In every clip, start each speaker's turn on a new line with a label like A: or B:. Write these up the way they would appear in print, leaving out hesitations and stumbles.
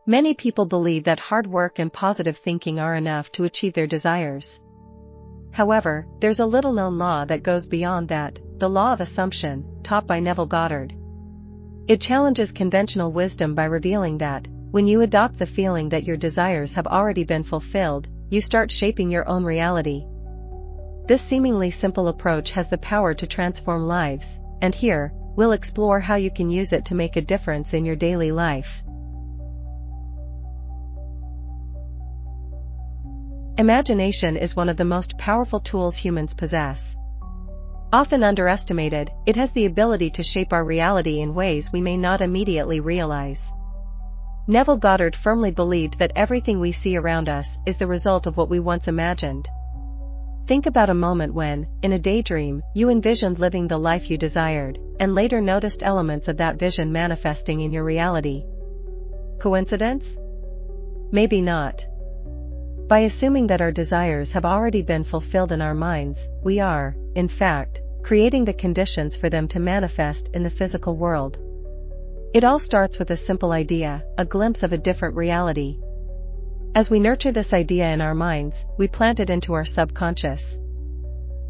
A: Many people believe that hard work and positive thinking are enough to achieve their desires. However, there's a little-known law that goes beyond that, the law of assumption, taught by Neville Goddard. It challenges conventional wisdom by revealing that, when you adopt the feeling that your desires have already been fulfilled, you start shaping your own reality. This seemingly simple approach has the power to transform lives, and here, we'll explore how you can use it to make a difference in your daily life. Imagination is one of the most powerful tools humans possess. Often underestimated, it has the ability to shape our reality in ways we may not immediately realize. Neville Goddard firmly believed that everything we see around us is the result of what we once imagined. Think about a moment when, in a daydream, you envisioned living the life you desired, and later noticed elements of that vision manifesting in your reality. Coincidence? Maybe not. By assuming that our desires have already been fulfilled in our minds, we are, in fact, creating the conditions for them to manifest in the physical world. It all starts with a simple idea, a glimpse of a different reality. As we nurture this idea in our minds, we plant it into our subconscious.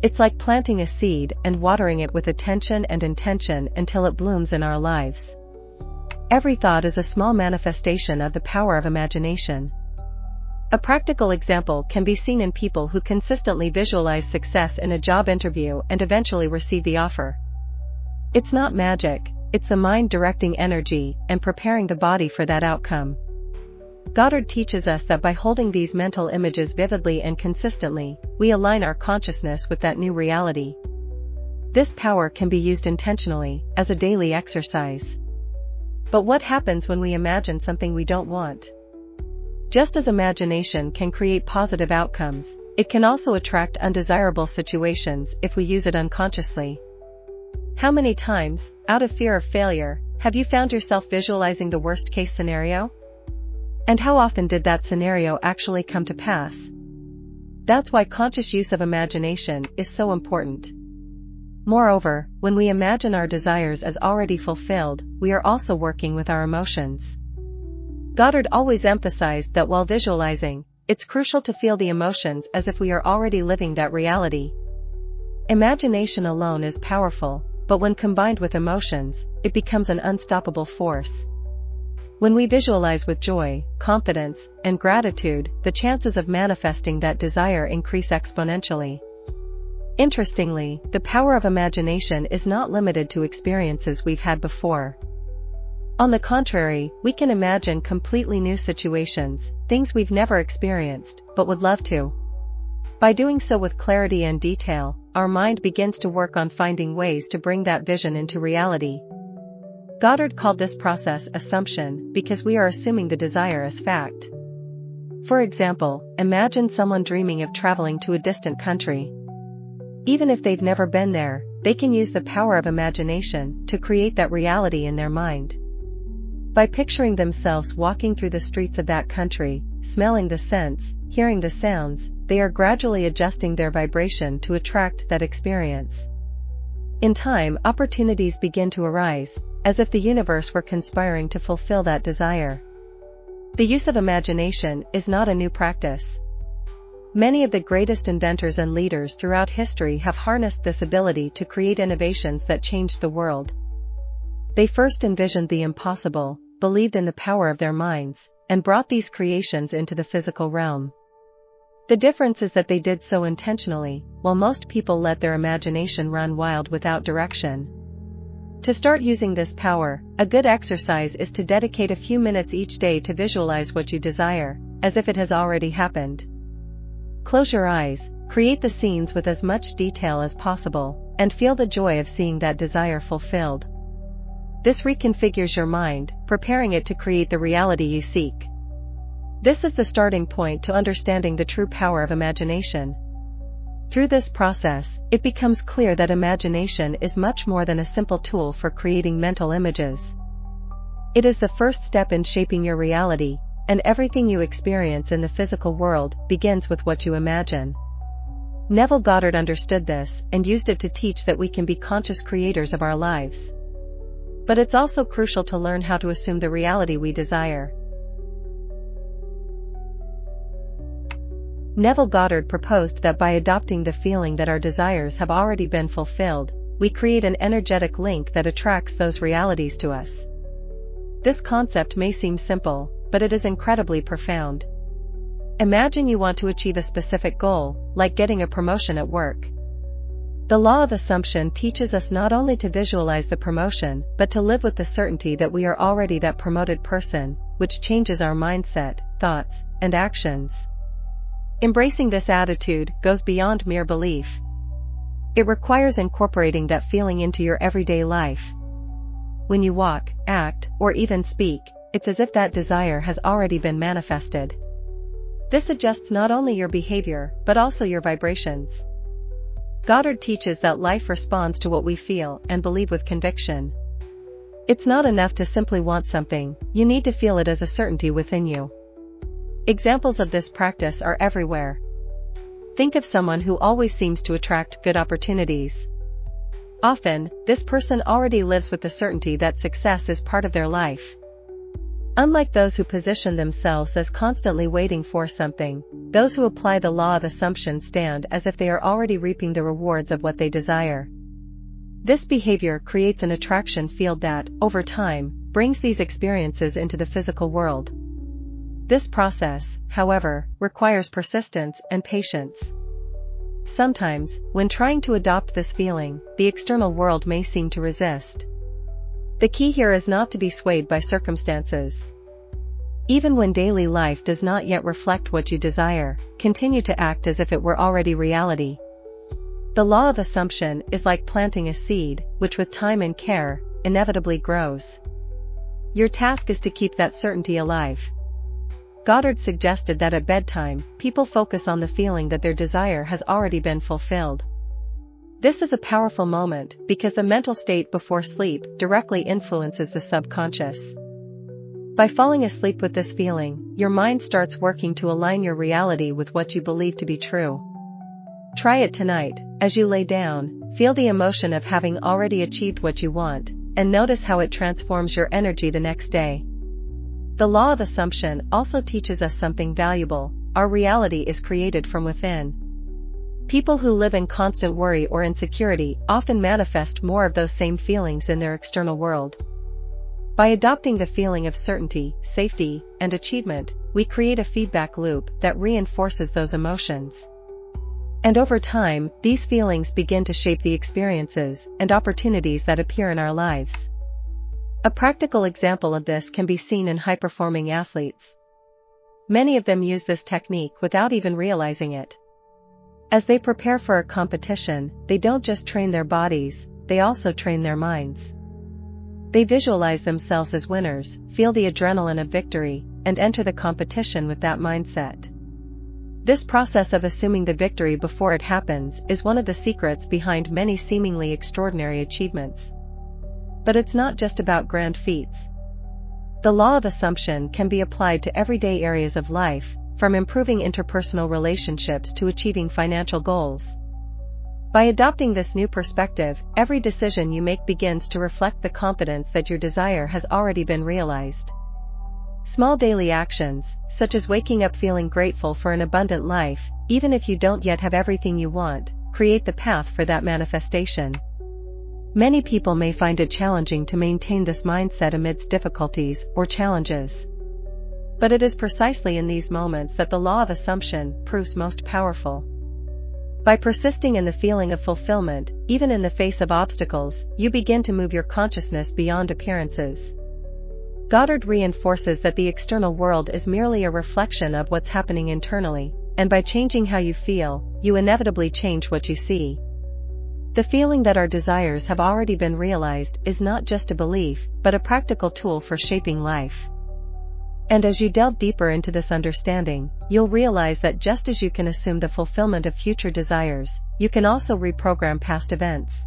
A: It's like planting a seed and watering it with attention and intention until it blooms in our lives. Every thought is a small manifestation of the power of imagination. A practical example can be seen in people who consistently visualize success in a job interview and eventually receive the offer. It's not magic, it's the mind directing energy and preparing the body for that outcome. Goddard teaches us that by holding these mental images vividly and consistently, we align our consciousness with that new reality. This power can be used intentionally, as a daily exercise. But what happens when we imagine something we don't want? Just as imagination can create positive outcomes, it can also attract undesirable situations if we use it unconsciously. How many times, out of fear of failure, have you found yourself visualizing the worst-case scenario? And how often did that scenario actually come to pass? That's why conscious use of imagination is so important. Moreover, when we imagine our desires as already fulfilled, we are also working with our emotions. Goddard always emphasized that while visualizing, it's crucial to feel the emotions as if we are already living that reality. Imagination alone is powerful, but when combined with emotions, it becomes an unstoppable force. When we visualize with joy, confidence, and gratitude, the chances of manifesting that desire increase exponentially. Interestingly, the power of imagination is not limited to experiences we've had before. On the contrary, we can imagine completely new situations, things we've never experienced, but would love to. By doing so with clarity and detail, our mind begins to work on finding ways to bring that vision into reality. Goddard called this process assumption because we are assuming the desire as fact. For example, imagine someone dreaming of traveling to a distant country. Even if they've never been there, they can use the power of imagination to create that reality in their mind. By picturing themselves walking through the streets of that country, smelling the scents, hearing the sounds, they are gradually adjusting their vibration to attract that experience. In time, opportunities begin to arise, as if the universe were conspiring to fulfill that desire. The use of imagination is not a new practice. Many of the greatest inventors and leaders throughout history have harnessed this ability to create innovations that changed the world. They first envisioned the impossible, believed in the power of their minds, and brought these creations into the physical realm. The difference is that they did so intentionally, while most people let their imagination run wild without direction. To start using this power, a good exercise is to dedicate a few minutes each day to visualize what you desire, as if it has already happened. Close your eyes, create the scenes with as much detail as possible, and feel the joy of seeing that desire fulfilled. This reconfigures your mind, preparing it to create the reality you seek. This is the starting point to understanding the true power of imagination. Through this process, it becomes clear that imagination is much more than a simple tool for creating mental images. It is the first step in shaping your reality, and everything you experience in the physical world begins with what you imagine. Neville Goddard understood this and used it to teach that we can be conscious creators of our lives. But it's also crucial to learn how to assume the reality we desire. Neville Goddard proposed that by adopting the feeling that our desires have already been fulfilled, we create an energetic link that attracts those realities to us. This concept may seem simple, but it is incredibly profound. Imagine you want to achieve a specific goal, like getting a promotion at work. The law of assumption teaches us not only to visualize the promotion, but to live with the certainty that we are already that promoted person, which changes our mindset, thoughts, and actions. Embracing this attitude goes beyond mere belief. It requires incorporating that feeling into your everyday life. When you walk, act, or even speak, it's as if that desire has already been manifested. This adjusts not only your behavior, but also your vibrations. Goddard teaches that life responds to what we feel and believe with conviction. It's not enough to simply want something, you need to feel it as a certainty within you. Examples of this practice are everywhere. Think of someone who always seems to attract good opportunities. Often, this person already lives with the certainty that success is part of their life. Unlike those who position themselves as constantly waiting for something, those who apply the law of assumption stand as if they are already reaping the rewards of what they desire. This behavior creates an attraction field that, over time, brings these experiences into the physical world. This process, however, requires persistence and patience. Sometimes, when trying to adopt this feeling, the external world may seem to resist. The key here is not to be swayed by circumstances. Even when daily life does not yet reflect what you desire, continue to act as if it were already reality. The law of assumption is like planting a seed, which with time and care, inevitably grows. Your task is to keep that certainty alive. Goddard suggested that at bedtime, people focus on the feeling that their desire has already been fulfilled. This is a powerful moment, because the mental state before sleep directly influences the subconscious. By falling asleep with this feeling, your mind starts working to align your reality with what you believe to be true. Try it tonight. As you lay down, feel the emotion of having already achieved what you want, and notice how it transforms your energy the next day. The law of assumption also teaches us something valuable: our reality is created from within. People who live in constant worry or insecurity often manifest more of those same feelings in their external world. By adopting the feeling of certainty, safety, and achievement, we create a feedback loop that reinforces those emotions. And over time, these feelings begin to shape the experiences and opportunities that appear in our lives. A practical example of this can be seen in high-performing athletes. Many of them use this technique without even realizing it. As they prepare for a competition, they don't just train their bodies, they also train their minds. They visualize themselves as winners, feel the adrenaline of victory, and enter the competition with that mindset. This process of assuming the victory before it happens is one of the secrets behind many seemingly extraordinary achievements. But it's not just about grand feats. The law of assumption can be applied to everyday areas of life, from improving interpersonal relationships to achieving financial goals. By adopting this new perspective, every decision you make begins to reflect the confidence that your desire has already been realized. Small daily actions, such as waking up feeling grateful for an abundant life, even if you don't yet have everything you want, create the path for that manifestation. Many people may find it challenging to maintain this mindset amidst difficulties or challenges. But it is precisely in these moments that the law of assumption proves most powerful. By persisting in the feeling of fulfillment, even in the face of obstacles, you begin to move your consciousness beyond appearances. Goddard reinforces that the external world is merely a reflection of what's happening internally, and by changing how you feel, you inevitably change what you see. The feeling that our desires have already been realized is not just a belief, but a practical tool for shaping life. And as you delve deeper into this understanding, you'll realize that just as you can assume the fulfillment of future desires, you can also reprogram past events.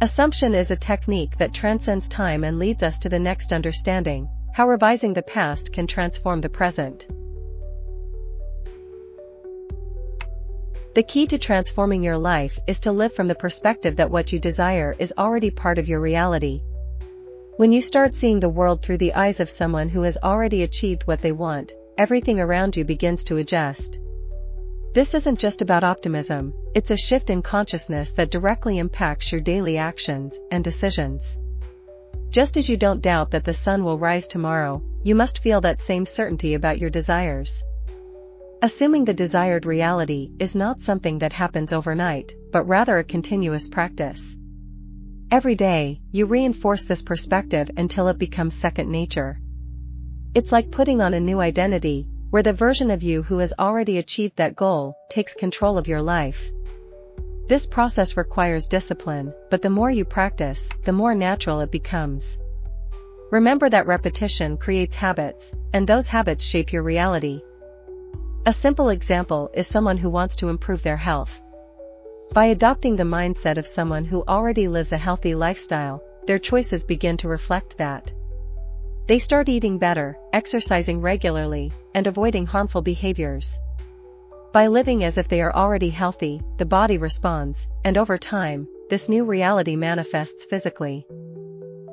A: Assumption is a technique that transcends time and leads us to the next understanding: how revising the past can transform the present. The key to transforming your life is to live from the perspective that what you desire is already part of your reality. When you start seeing the world through the eyes of someone who has already achieved what they want, everything around you begins to adjust. This isn't just about optimism, it's a shift in consciousness that directly impacts your daily actions and decisions. Just as you don't doubt that the sun will rise tomorrow, you must feel that same certainty about your desires. Assuming the desired reality is not something that happens overnight, but rather a continuous practice. Every day, you reinforce this perspective until it becomes second nature. It's like putting on a new identity, where the version of you who has already achieved that goal takes control of your life. This process requires discipline, but the more you practice, the more natural it becomes. Remember that repetition creates habits, and those habits shape your reality. A simple example is someone who wants to improve their health. By adopting the mindset of someone who already lives a healthy lifestyle, their choices begin to reflect that. They start eating better, exercising regularly, and avoiding harmful behaviors. By living as if they are already healthy, the body responds, and over time, this new reality manifests physically.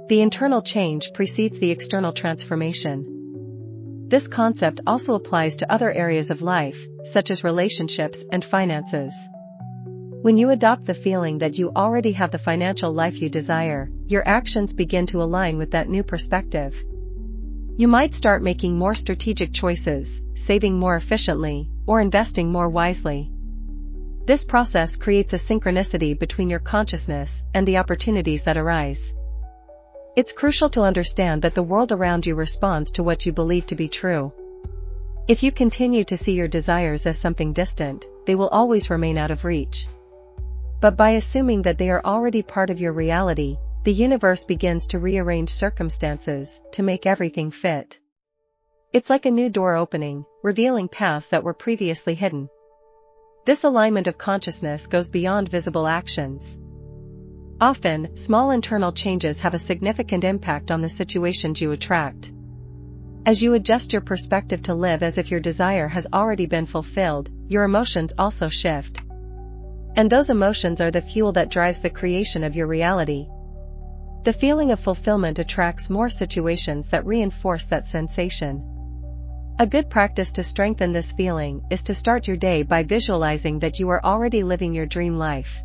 A: The internal change precedes the external transformation. This concept also applies to other areas of life, such as relationships and finances. When you adopt the feeling that you already have the financial life you desire, your actions begin to align with that new perspective. You might start making more strategic choices, saving more efficiently, or investing more wisely. This process creates a synchronicity between your consciousness and the opportunities that arise. It's crucial to understand that the world around you responds to what you believe to be true. If you continue to see your desires as something distant, they will always remain out of reach. But by assuming that they are already part of your reality, the universe begins to rearrange circumstances to make everything fit. It's like a new door opening, revealing paths that were previously hidden. This alignment of consciousness goes beyond visible actions. Often, small internal changes have a significant impact on the situations you attract. As you adjust your perspective to live as if your desire has already been fulfilled, your emotions also shift. And those emotions are the fuel that drives the creation of your reality. The feeling of fulfillment attracts more situations that reinforce that sensation. A good practice to strengthen this feeling is to start your day by visualizing that you are already living your dream life.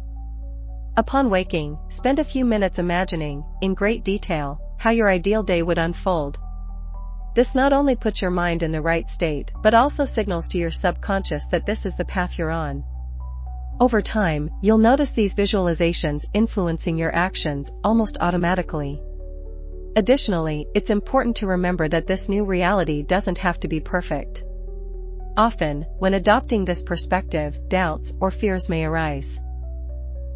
A: Upon waking, spend a few minutes imagining, in great detail, how your ideal day would unfold. This not only puts your mind in the right state, but also signals to your subconscious that this is the path you're on. Over time, you'll notice these visualizations influencing your actions almost automatically. Additionally, it's important to remember that this new reality doesn't have to be perfect. Often, when adopting this perspective, doubts or fears may arise.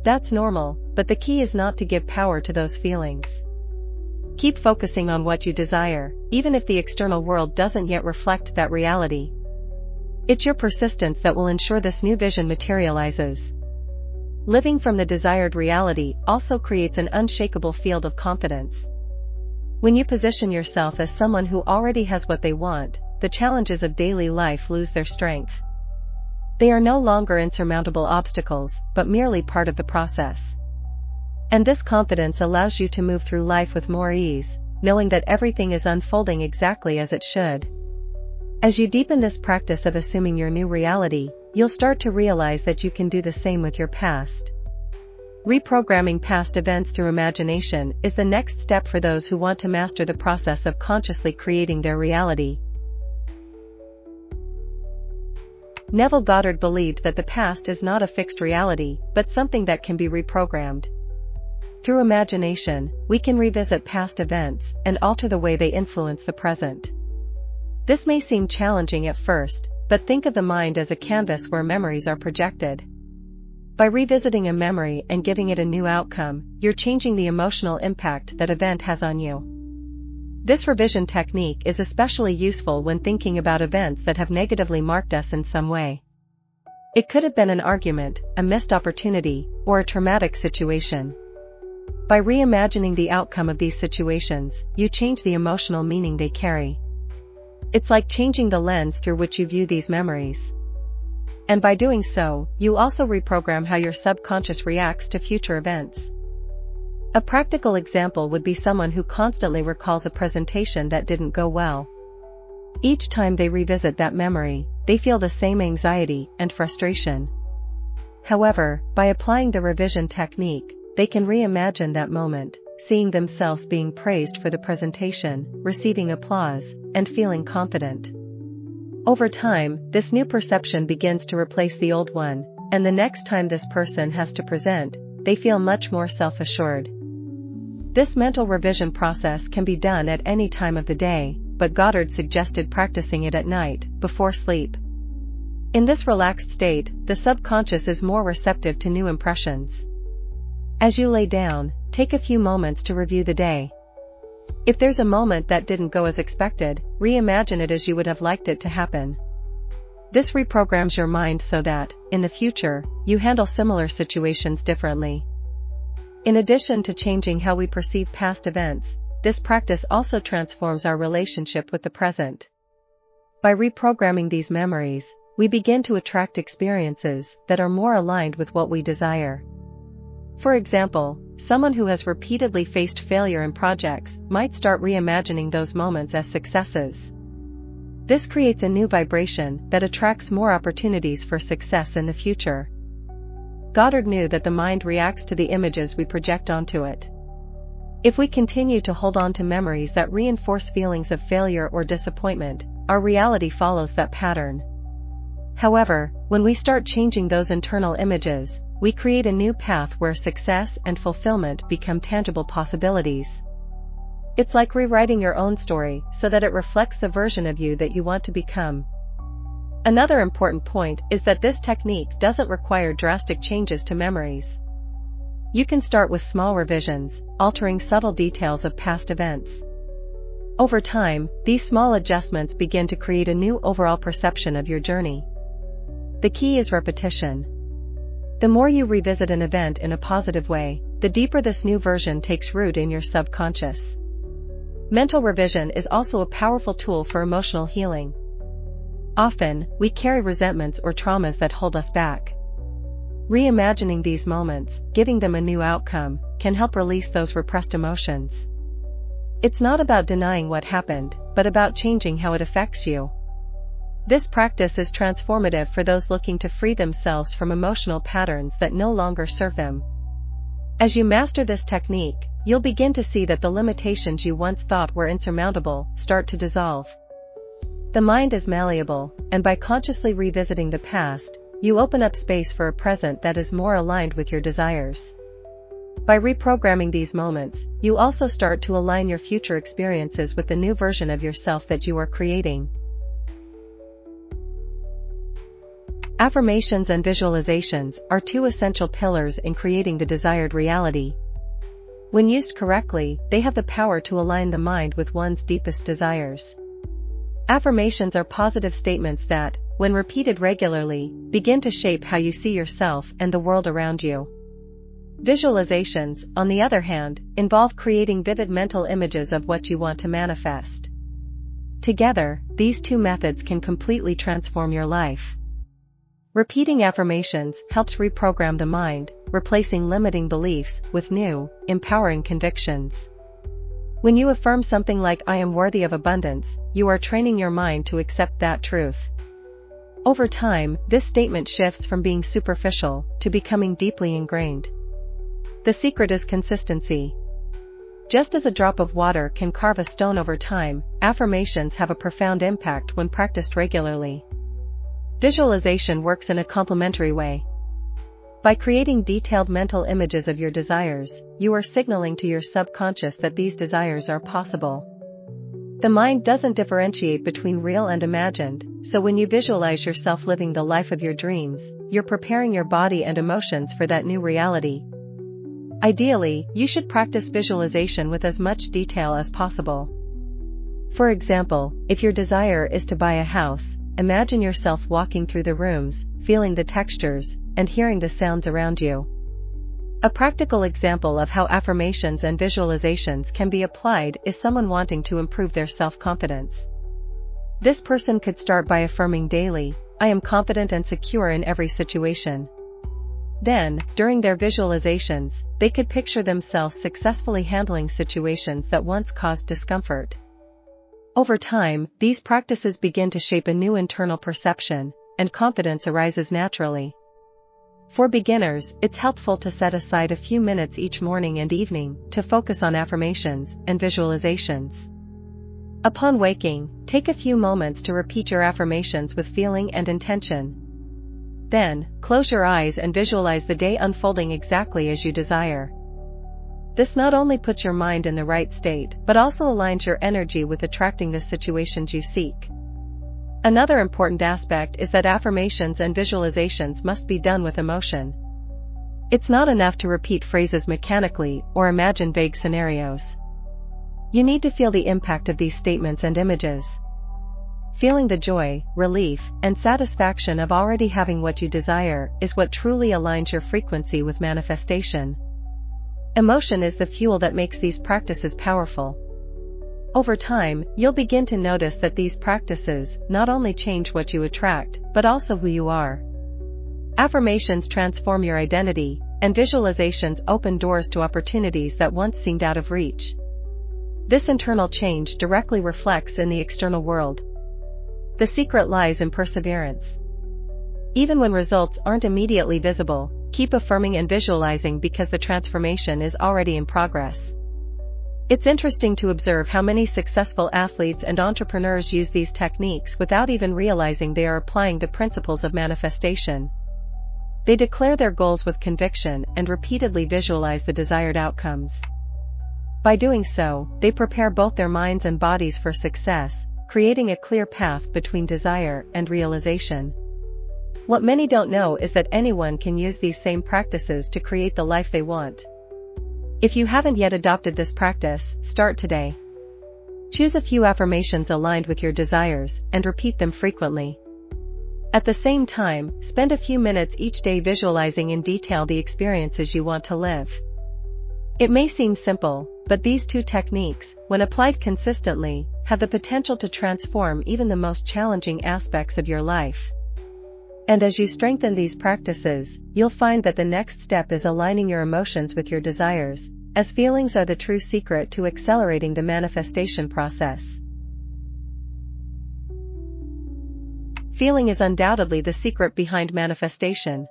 A: That's normal, but the key is not to give power to those feelings. Keep focusing on what you desire, even if the external world doesn't yet reflect that reality. It's your persistence that will ensure this new vision materializes. Living from the desired reality also creates an unshakable field of confidence. When you position yourself as someone who already has what they want, the challenges of daily life lose their strength. They are no longer insurmountable obstacles, but merely part of the process. And this confidence allows you to move through life with more ease, knowing that everything is unfolding exactly as it should. As you deepen this practice of assuming your new reality, you'll start to realize that you can do the same with your past. Reprogramming past events through imagination is the next step for those who want to master the process of consciously creating their reality. Neville Goddard believed that the past is not a fixed reality, but something that can be reprogrammed. Through imagination, we can revisit past events and alter the way they influence the present. This may seem challenging at first, but think of the mind as a canvas where memories are projected. By revisiting a memory and giving it a new outcome, you're changing the emotional impact that event has on you. This revision technique is especially useful when thinking about events that have negatively marked us in some way. It could have been an argument, a missed opportunity, or a traumatic situation. By reimagining the outcome of these situations, you change the emotional meaning they carry. It's like changing the lens through which you view these memories. And by doing so, you also reprogram how your subconscious reacts to future events. A practical example would be someone who constantly recalls a presentation that didn't go well. Each time they revisit that memory, they feel the same anxiety and frustration. However, by applying the revision technique, they can reimagine that moment, seeing themselves being praised for the presentation, receiving applause, and feeling confident. Over time, this new perception begins to replace the old one, and the next time this person has to present, they feel much more self-assured. This mental revision process can be done at any time of the day, but Goddard suggested practicing it at night, before sleep. In this relaxed state, the subconscious is more receptive to new impressions. As you lay down, take a few moments to review the day. If there's a moment that didn't go as expected, reimagine it as you would have liked it to happen. This reprograms your mind so that, in the future, you handle similar situations differently. In addition to changing how we perceive past events, this practice also transforms our relationship with the present. By reprogramming these memories, we begin to attract experiences that are more aligned with what we desire. For example, someone who has repeatedly faced failure in projects might start reimagining those moments as successes. This creates a new vibration that attracts more opportunities for success in the future. Goddard knew that the mind reacts to the images we project onto it. If we continue to hold on to memories that reinforce feelings of failure or disappointment, our reality follows that pattern. However, when we start changing those internal images, we create a new path where success and fulfillment become tangible possibilities. It's like rewriting your own story so that it reflects the version of you that you want to become. Another important point is that this technique doesn't require drastic changes to memories. You can start with small revisions, altering subtle details of past events. Over time, these small adjustments begin to create a new overall perception of your journey. The key is repetition. The more you revisit an event in a positive way, the deeper this new version takes root in your subconscious. Mental revision is also a powerful tool for emotional healing. Often, we carry resentments or traumas that hold us back. Reimagining these moments, giving them a new outcome, can help release those repressed emotions. It's not about denying what happened, but about changing how it affects you. This practice is transformative for those looking to free themselves from emotional patterns that no longer serve them. As you master this technique, you'll begin to see that the limitations you once thought were insurmountable start to dissolve. The mind is malleable, and by consciously revisiting the past, you open up space for a present that is more aligned with your desires. By reprogramming these moments, you also start to align your future experiences with the new version of yourself that you are creating. Affirmations and visualizations are two essential pillars in creating the desired reality. When used correctly, they have the power to align the mind with one's deepest desires. Affirmations are positive statements that, when repeated regularly, begin to shape how you see yourself and the world around you. Visualizations, on the other hand, involve creating vivid mental images of what you want to manifest. Together, these two methods can completely transform your life. Repeating affirmations helps reprogram the mind, replacing limiting beliefs with new, empowering convictions. When you affirm something like "I am worthy of abundance," you are training your mind to accept that truth. Over time, this statement shifts from being superficial to becoming deeply ingrained. The secret is consistency. Just as a drop of water can carve a stone over time, affirmations have a profound impact when practiced regularly. Visualization works in a complementary way. By creating detailed mental images of your desires, you are signaling to your subconscious that these desires are possible. The mind doesn't differentiate between real and imagined, so when you visualize yourself living the life of your dreams, you're preparing your body and emotions for that new reality. Ideally, you should practice visualization with as much detail as possible. For example, if your desire is to buy a house, imagine yourself walking through the rooms, feeling the textures, and hearing the sounds around you. A practical example of how affirmations and visualizations can be applied is someone wanting to improve their self-confidence. This person could start by affirming daily, "I am confident and secure in every situation." Then, during their visualizations, they could picture themselves successfully handling situations that once caused discomfort. Over time, these practices begin to shape a new internal perception, and confidence arises naturally. For beginners, it's helpful to set aside a few minutes each morning and evening to focus on affirmations and visualizations. Upon waking, take a few moments to repeat your affirmations with feeling and intention. Then, close your eyes and visualize the day unfolding exactly as you desire. This not only puts your mind in the right state, but also aligns your energy with attracting the situations you seek. Another important aspect is that affirmations and visualizations must be done with emotion. It's not enough to repeat phrases mechanically or imagine vague scenarios. You need to feel the impact of these statements and images. Feeling the joy, relief, and satisfaction of already having what you desire is what truly aligns your frequency with manifestation. Emotion is the fuel that makes these practices powerful. Over time, you'll begin to notice that these practices not only change what you attract, but also who you are. Affirmations transform your identity, and visualizations open doors to opportunities that once seemed out of reach. This internal change directly reflects in the external world. The secret lies in perseverance. Even when results aren't immediately visible, keep affirming and visualizing because the transformation is already in progress. It's interesting to observe how many successful athletes and entrepreneurs use these techniques without even realizing they are applying the principles of manifestation. They declare their goals with conviction and repeatedly visualize the desired outcomes. By doing so, they prepare both their minds and bodies for success, creating a clear path between desire and realization. What many don't know is that anyone can use these same practices to create the life they want. If you haven't yet adopted this practice, start today. Choose a few affirmations aligned with your desires and repeat them frequently. At the same time, spend a few minutes each day visualizing in detail the experiences you want to live. It may seem simple, but these two techniques, when applied consistently, have the potential to transform even the most challenging aspects of your life. And as you strengthen these practices, you'll find that the next step is aligning your emotions with your desires, as feelings are the true secret to accelerating the manifestation process. Feeling is undoubtedly the secret behind manifestation.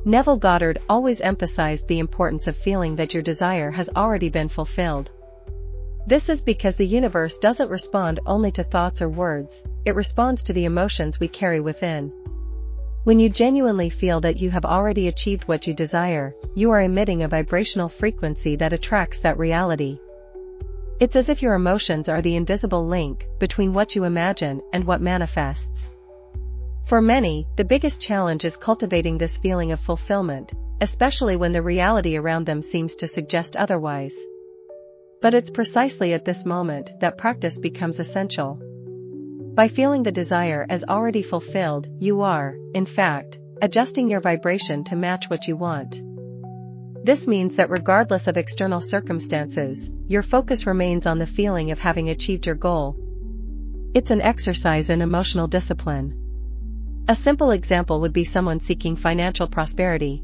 A: Neville Goddard always emphasized the importance of feeling that your desire has already been fulfilled. This is because the universe doesn't respond only to thoughts or words, it responds to the emotions we carry within. When you genuinely feel that you have already achieved what you desire, you are emitting a vibrational frequency that attracts that reality. It's as if your emotions are the invisible link between what you imagine and what manifests. For many, the biggest challenge is cultivating this feeling of fulfillment, especially when the reality around them seems to suggest otherwise. But it's precisely at this moment that practice becomes essential. By feeling the desire as already fulfilled, you are, in fact, adjusting your vibration to match what you want. This means that regardless of external circumstances, your focus remains on the feeling of having achieved your goal. It's an exercise in emotional discipline. A simple example would be someone seeking financial prosperity.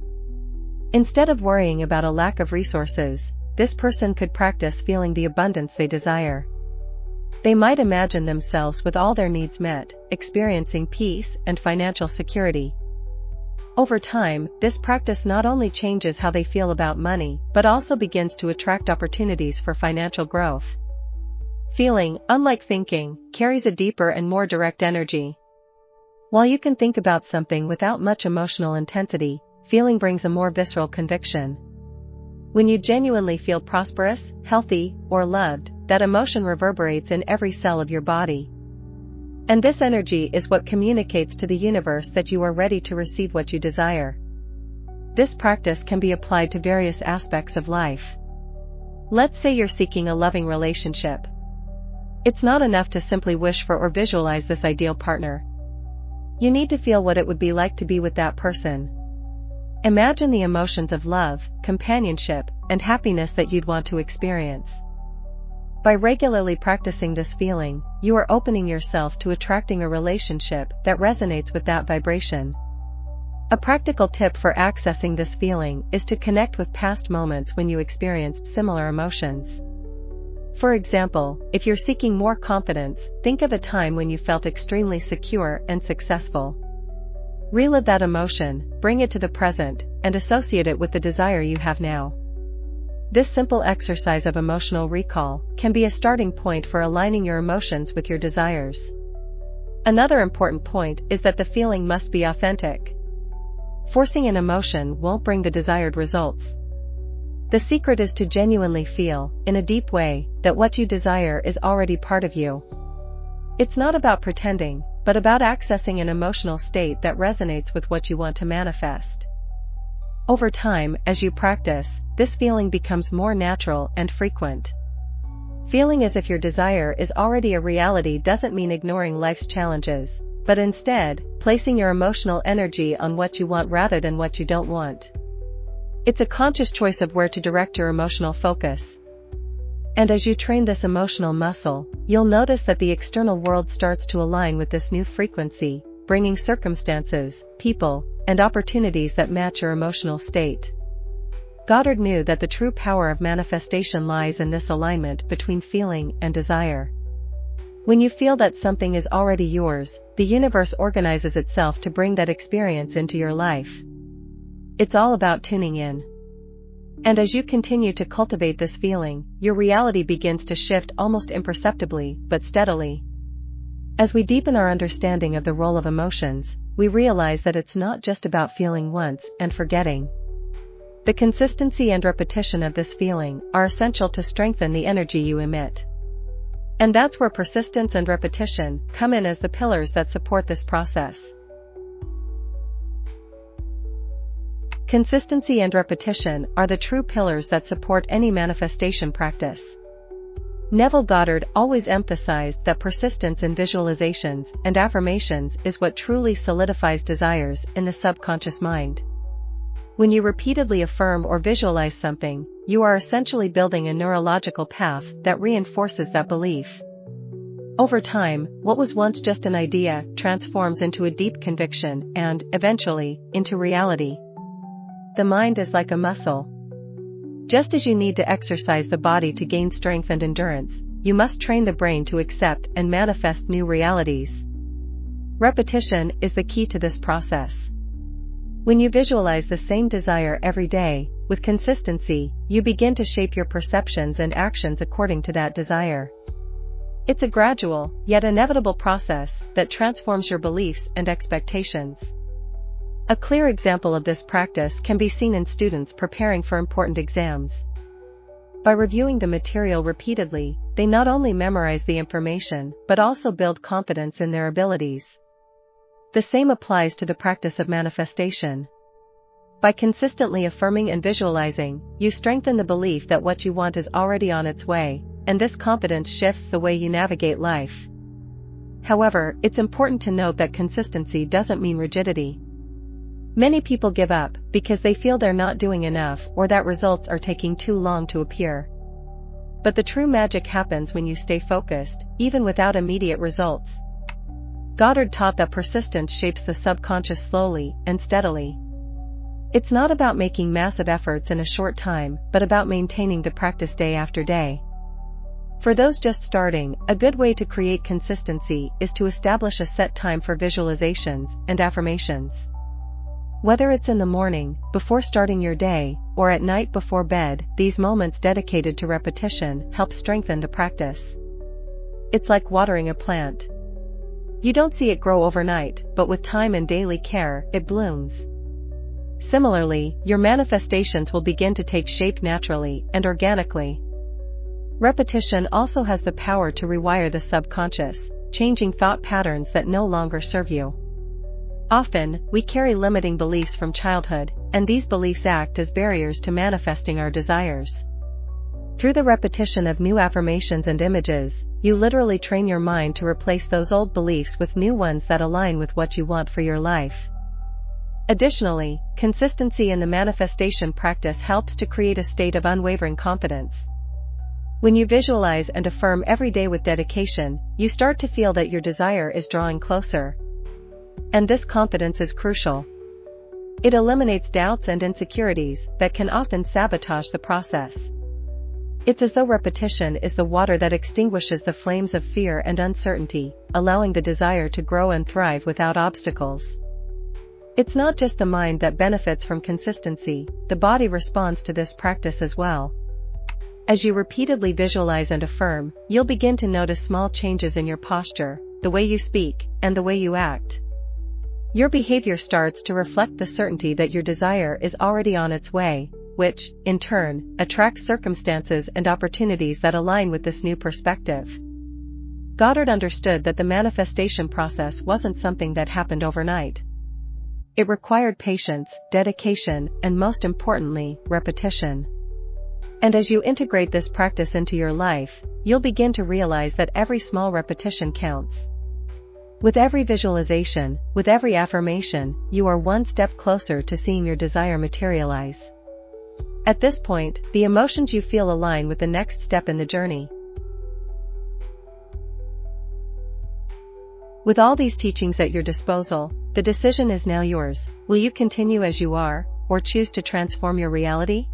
A: Instead of worrying about a lack of resources, this person could practice feeling the abundance they desire. They might imagine themselves with all their needs met, experiencing peace and financial security. Over time, this practice not only changes how they feel about money, but also begins to attract opportunities for financial growth. Feeling, unlike thinking, carries a deeper and more direct energy. While you can think about something without much emotional intensity, feeling brings a more visceral conviction. When you genuinely feel prosperous, healthy, or loved, that emotion reverberates in every cell of your body. And this energy is what communicates to the universe that you are ready to receive what you desire. This practice can be applied to various aspects of life. Let's say you're seeking a loving relationship. It's not enough to simply wish for or visualize this ideal partner. You need to feel what it would be like to be with that person. Imagine the emotions of love, companionship, and happiness that you'd want to experience. By regularly practicing this feeling, you are opening yourself to attracting a relationship that resonates with that vibration. A practical tip for accessing this feeling is to connect with past moments when you experienced similar emotions. For example, if you're seeking more confidence, think of a time when you felt extremely secure and successful. Relive that emotion, bring it to the present, and associate it with the desire you have now. This simple exercise of emotional recall can be a starting point for aligning your emotions with your desires. Another important point is that the feeling must be authentic. Forcing an emotion won't bring the desired results. The secret is to genuinely feel, in a deep way, that what you desire is already part of you. It's not about pretending, but about accessing an emotional state that resonates with what you want to manifest. Over time, as you practice, this feeling becomes more natural and frequent. Feeling as if your desire is already a reality doesn't mean ignoring life's challenges, but instead, placing your emotional energy on what you want rather than what you don't want. It's a conscious choice of where to direct your emotional focus. And as you train this emotional muscle, you'll notice that the external world starts to align with this new frequency, bringing circumstances, people, and opportunities that match your emotional state. Goddard knew that the true power of manifestation lies in this alignment between feeling and desire. When you feel that something is already yours, the universe organizes itself to bring that experience into your life. It's all about tuning in. And as you continue to cultivate this feeling, your reality begins to shift almost imperceptibly, but steadily. As we deepen our understanding of the role of emotions, we realize that it's not just about feeling once and forgetting. The consistency and repetition of this feeling are essential to strengthen the energy you emit. And that's where persistence and repetition come in as the pillars that support this process. Consistency and repetition are the true pillars that support any manifestation practice. Neville Goddard always emphasized that persistence in visualizations and affirmations is what truly solidifies desires in the subconscious mind. When you repeatedly affirm or visualize something, you are essentially building a neurological path that reinforces that belief. Over time, what was once just an idea transforms into a deep conviction and, eventually, into reality. The mind is like a muscle. Just as you need to exercise the body to gain strength and endurance, you must train the brain to accept and manifest new realities. Repetition is the key to this process. When you visualize the same desire every day, with consistency, you begin to shape your perceptions and actions according to that desire. It's a gradual, yet inevitable process that transforms your beliefs and expectations. A clear example of this practice can be seen in students preparing for important exams. By reviewing the material repeatedly, they not only memorize the information but also build confidence in their abilities. The same applies to the practice of manifestation. By consistently affirming and visualizing, you strengthen the belief that what you want is already on its way, and this confidence shifts the way you navigate life. However, it's important to note that consistency doesn't mean rigidity. Many people give up because they feel they're not doing enough or that results are taking too long to appear. But the true magic happens when you stay focused, even without immediate results. Goddard taught that persistence shapes the subconscious slowly and steadily. It's not about making massive efforts in a short time, but about maintaining the practice day after day. For those just starting, a good way to create consistency is to establish a set time for visualizations and affirmations. Whether it's in the morning, before starting your day, or at night before bed, these moments dedicated to repetition help strengthen the practice. It's like watering a plant. You don't see it grow overnight, but with time and daily care, it blooms. Similarly, your manifestations will begin to take shape naturally and organically. Repetition also has the power to rewire the subconscious, changing thought patterns that no longer serve you. Often, we carry limiting beliefs from childhood, and these beliefs act as barriers to manifesting our desires. Through the repetition of new affirmations and images, you literally train your mind to replace those old beliefs with new ones that align with what you want for your life. Additionally, consistency in the manifestation practice helps to create a state of unwavering confidence. When you visualize and affirm every day with dedication, you start to feel that your desire is drawing closer. And this confidence is crucial. It eliminates doubts and insecurities that can often sabotage the process. It's as though repetition is the water that extinguishes the flames of fear and uncertainty, allowing the desire to grow and thrive without obstacles. It's not just the mind that benefits from consistency, the body responds to this practice as well. As you repeatedly visualize and affirm, you'll begin to notice small changes in your posture, the way you speak, and the way you act. Your behavior starts to reflect the certainty that your desire is already on its way, which, in turn, attracts circumstances and opportunities that align with this new perspective. Goddard understood that the manifestation process wasn't something that happened overnight. It required patience, dedication, and most importantly, repetition. And as you integrate this practice into your life, you'll begin to realize that every small repetition counts. With every visualization, with every affirmation, you are one step closer to seeing your desire materialize. At this point, the emotions you feel align with the next step in the journey. With all these teachings at your disposal, the decision is now yours. Will you continue as you are, or choose to transform your reality?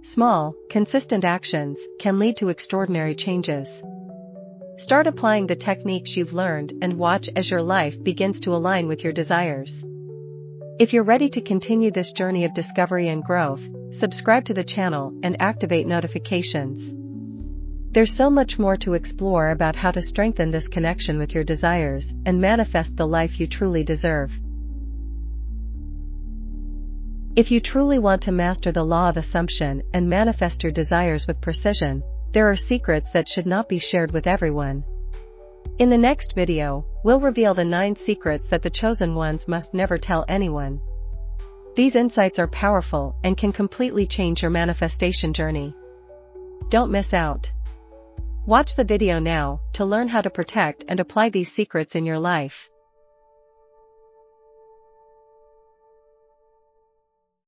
A: Small, consistent actions can lead to extraordinary changes. Start applying the techniques you've learned and watch as your life begins to align with your desires. If you're ready to continue this journey of discovery and growth, subscribe to the channel and activate notifications. There's so much more to explore about how to strengthen this connection with your desires and manifest the life you truly deserve. If you truly want to master the law of assumption and manifest your desires with precision, there are secrets that should not be shared with everyone. In the next video, we'll reveal the 9 secrets that the chosen ones must never tell anyone. These insights are powerful and can completely change your manifestation journey. Don't miss out. Watch the video now to learn how to protect and apply these secrets in your life.